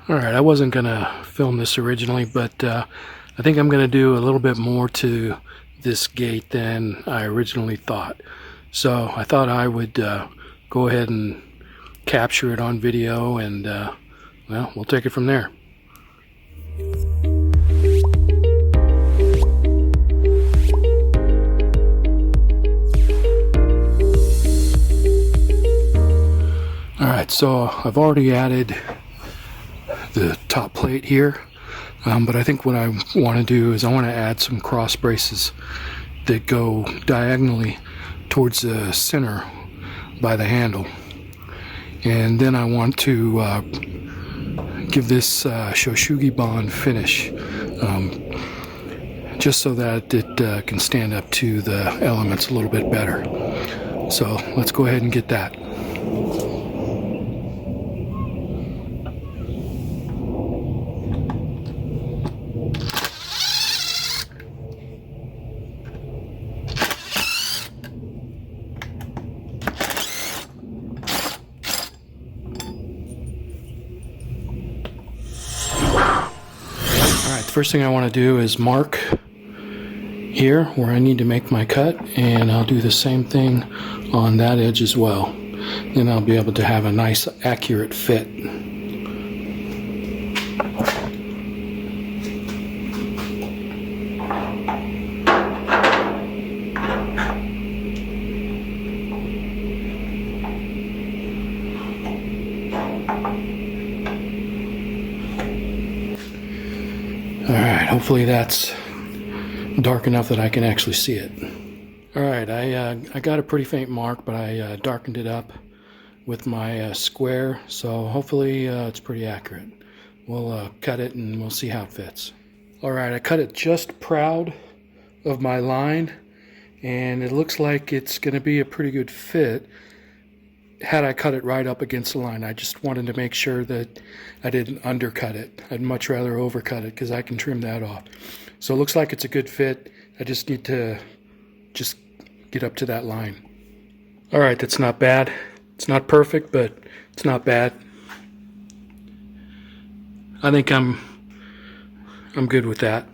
Alright, I wasn't gonna film this originally, but I think I'm gonna do a little bit more to this gate than I originally thought. So I thought I would go ahead and capture it on video, and well, we'll take it from there. Alright, so I've already added the top plate here, but I think what I want to do is I want to add some cross braces that go diagonally towards the center by the handle, and then I want to give this Shou Sugi Ban finish, just so that it can stand up to the elements a little bit better. So let's go ahead and get that. First thing I want to do is mark here where I need to make my cut, and I'll do the same thing on that edge as well. Then I'll be able to have a nice accurate fit. Alright, hopefully that's dark enough that I can actually see it. Alright, I got a pretty faint mark, but I darkened it up with my square, so hopefully it's pretty accurate. We'll cut it and we'll see how it fits. Alright, I cut it just proud of my line, and it looks like it's going to be a pretty good fit. Had I cut it right up against the line, I just wanted to make sure that I didn't undercut it. I'd much rather overcut it because I can trim that off. So it looks like it's a good fit. I just need to just get up to that line. All right, that's not bad. It's not perfect, but it's not bad. I think I'm good with that.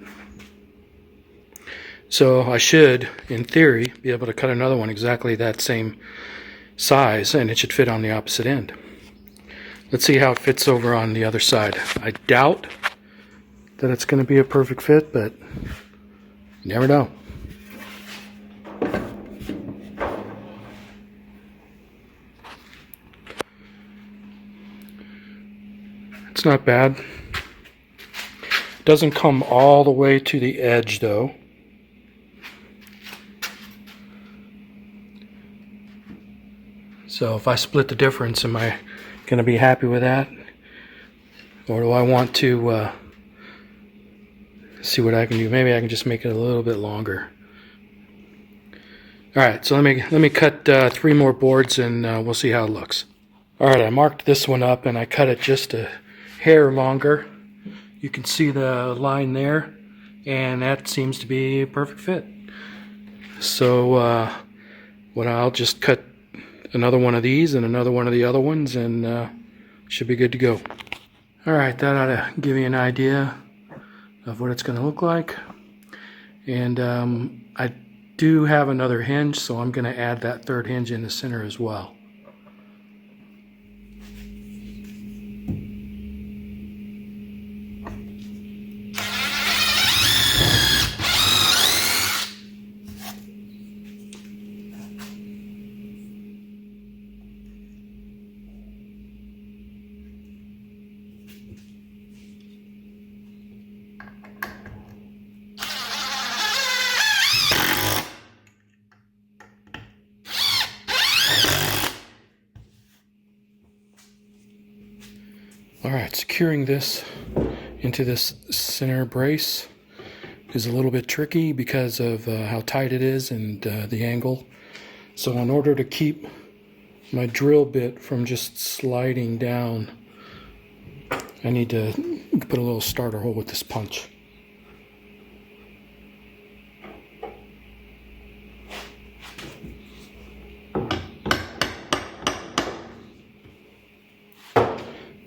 So I should, in theory, be able to cut another one exactly that same size, and it should fit on the opposite end. Let's see how it fits over on the other side. I doubt that it's going to be a perfect fit, but you never know. It's not bad. Doesn't come all the way to the edge though. So if I split the difference, am I going to be happy with that? Or do I want to see what I can do? Maybe I can just make it a little bit longer. Alright, so let me cut 3 more boards, and we'll see how it looks. Alright, I marked this one up and I cut it just a hair longer. You can see the line there, and that seems to be a perfect fit. So I'll just cut another one of these and another one of the other ones, and should be good to go. Alright, that ought to give you an idea of what it's going to look like. And I do have another hinge, so I'm going to add that third hinge in the center as well. Alright, securing this into this center brace is a little bit tricky because of how tight it is and the angle. So in order to keep my drill bit from just sliding down, I need to put a little starter hole with this punch.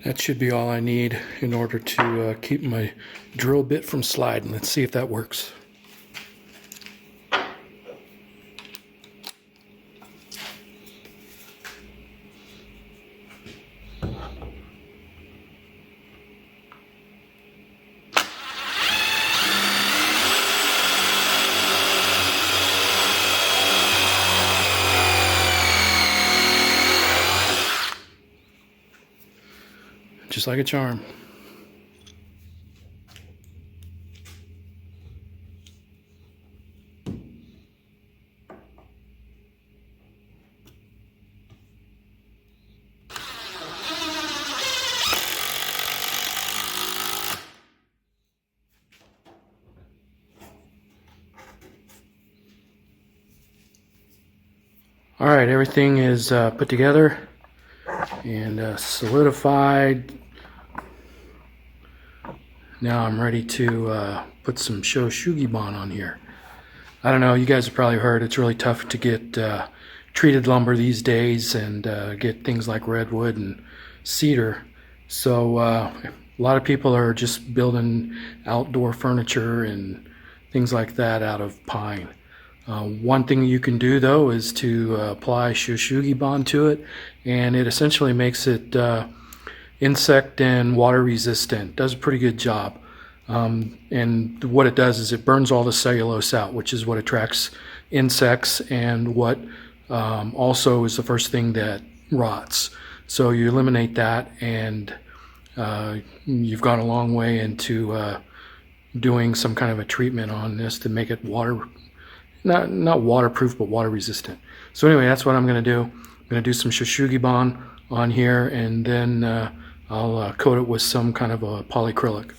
That should be all I need in order to keep my drill bit from sliding. Let's see if that works. Just like a charm. All right, everything is put together and solidified. Now I'm ready to put some Shou Sugi Ban on here. I don't know, you guys have probably heard it's really tough to get treated lumber these days and get things like redwood and cedar. So a lot of people are just building outdoor furniture and things like that out of pine. One thing you can do though is to apply Shou Sugi Ban to it, and it essentially makes it insect and water resistant. Does a pretty good job. And what it does is it burns all the cellulose out, which is what attracts insects and what also is the first thing that rots. So you eliminate that, and you've gone a long way into doing some kind of a treatment on this to make it not waterproof, but water resistant. So anyway, that's what I'm going to do. I'm going to do some Shou Sugi Ban on here, and then I'll coat it with some kind of a polyacrylic.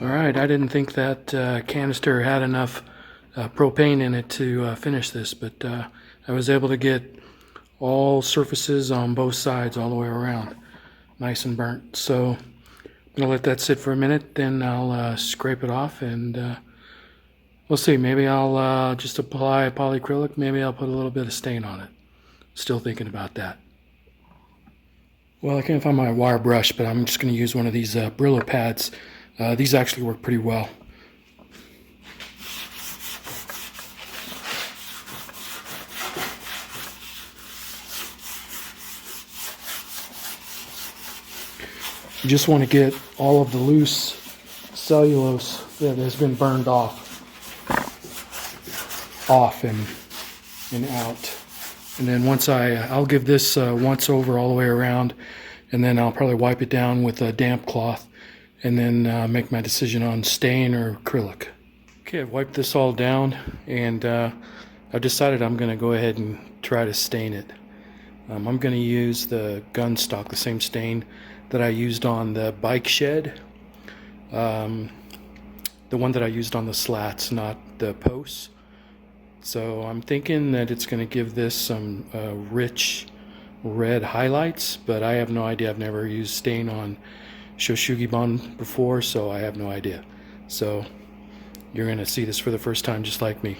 Alright, I didn't think that canister had enough propane in it to finish this, but I was able to get all surfaces on both sides all the way around nice and burnt. So I'm going to let that sit for a minute, then I'll scrape it off, and we'll see. Maybe I'll just apply polyacrylic, maybe I'll put a little bit of stain on it. Still thinking about that. Well, I can't find my wire brush, but I'm just going to use one of these Brillo pads. These actually work pretty well. You just want to get all of the loose cellulose that has been burned off and out. And then I'll give this once over all the way around, and then I'll probably wipe it down with a damp cloth, and then make my decision on stain or acrylic. Okay, I've wiped this all down, and I've decided I'm going to go ahead and try to stain it. I'm going to use the gun stock, the same stain that I used on the bike shed. The one that I used on the slats, not the posts. So I'm thinking that it's going to give this some rich red highlights, but I have no idea. I've never used stain on Shou Sugi Ban before, so I have no idea. So you're going to see this for the first time just like me.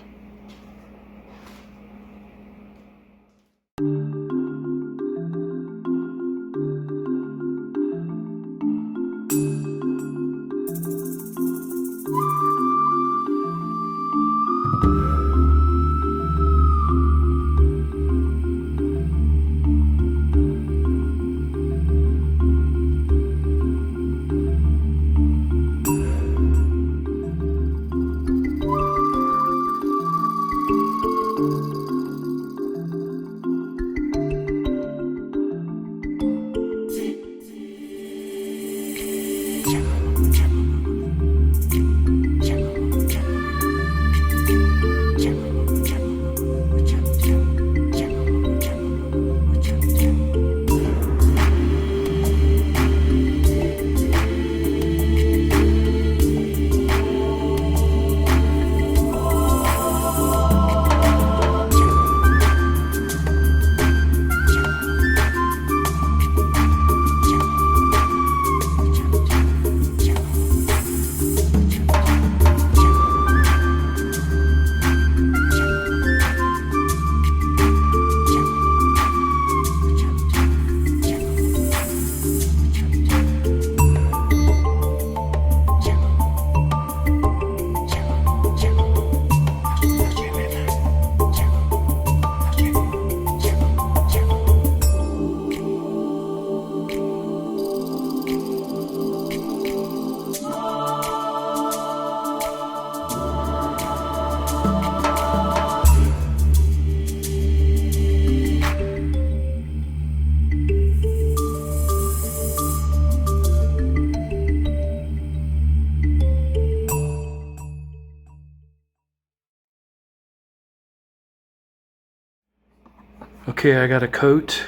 Okay, I got a coat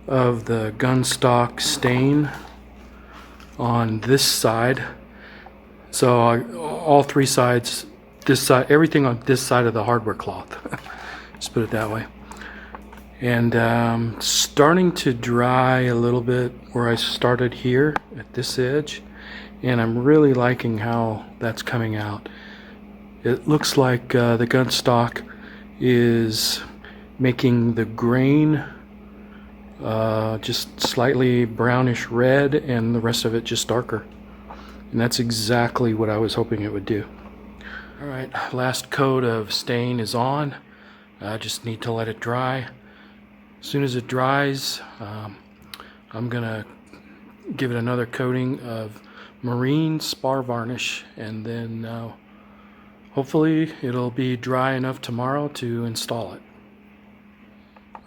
of the gun stock stain on this side. So all three sides, this side, everything on this side of the hardware cloth. Just put it that way. And starting to dry a little bit where I started here at this edge. And I'm really liking how that's coming out. It looks like the gun stock is making the grain just slightly brownish red and the rest of it just darker. And that's exactly what I was hoping it would do. Alright, last coat of stain is on. I just need to let it dry. As soon as it dries, I'm gonna give it another coating of marine spar varnish, and then hopefully it'll be dry enough tomorrow to install it.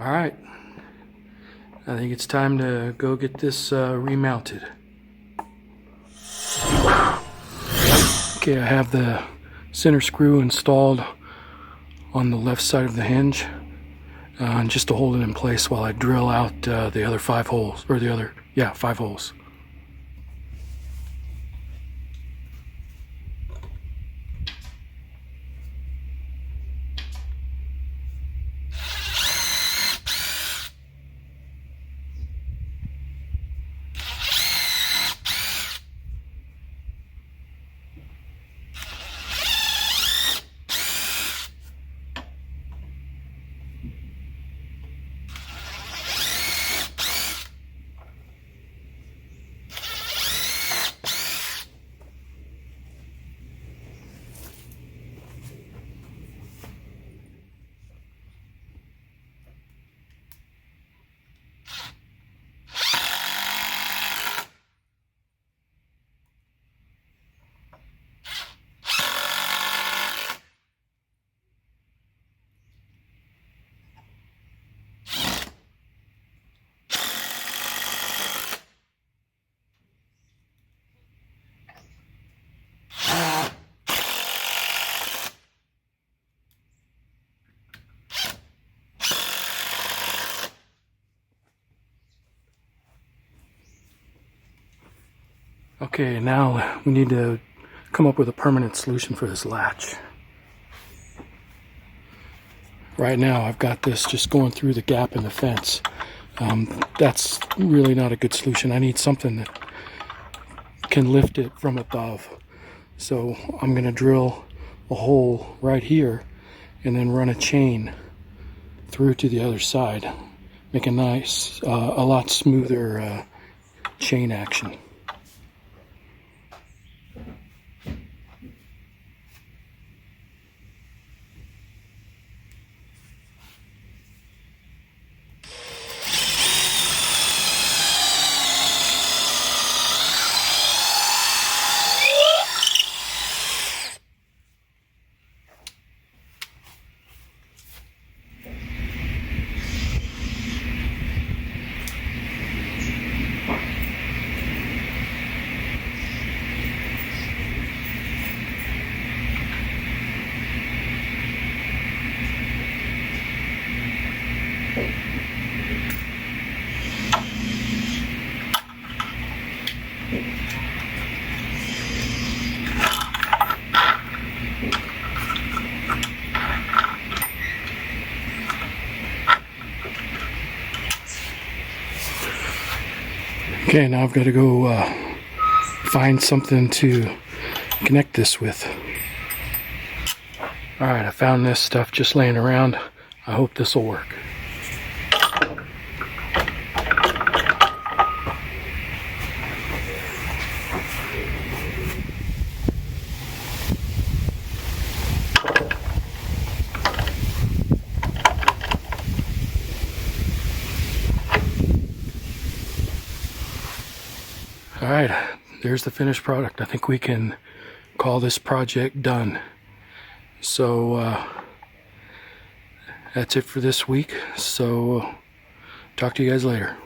Alright, I think it's time to go get this remounted. Okay, I have the center screw installed on the left side of the hinge, just to hold it in place while I drill out the other 5 holes, or the other, 5 holes. Okay, now we need to come up with a permanent solution for this latch. Right now I've got this just going through the gap in the fence. That's really not a good solution. I need something that can lift it from above. So I'm going to drill a hole right here and then run a chain through to the other side. Make a nice, a lot smoother chain action. Okay, now I've got to go find something to connect this with. Alright, I found this stuff just laying around. I hope this will work. Alright, there's the finished product. I think we can call this project done. So that's it for this week. So talk to you guys later.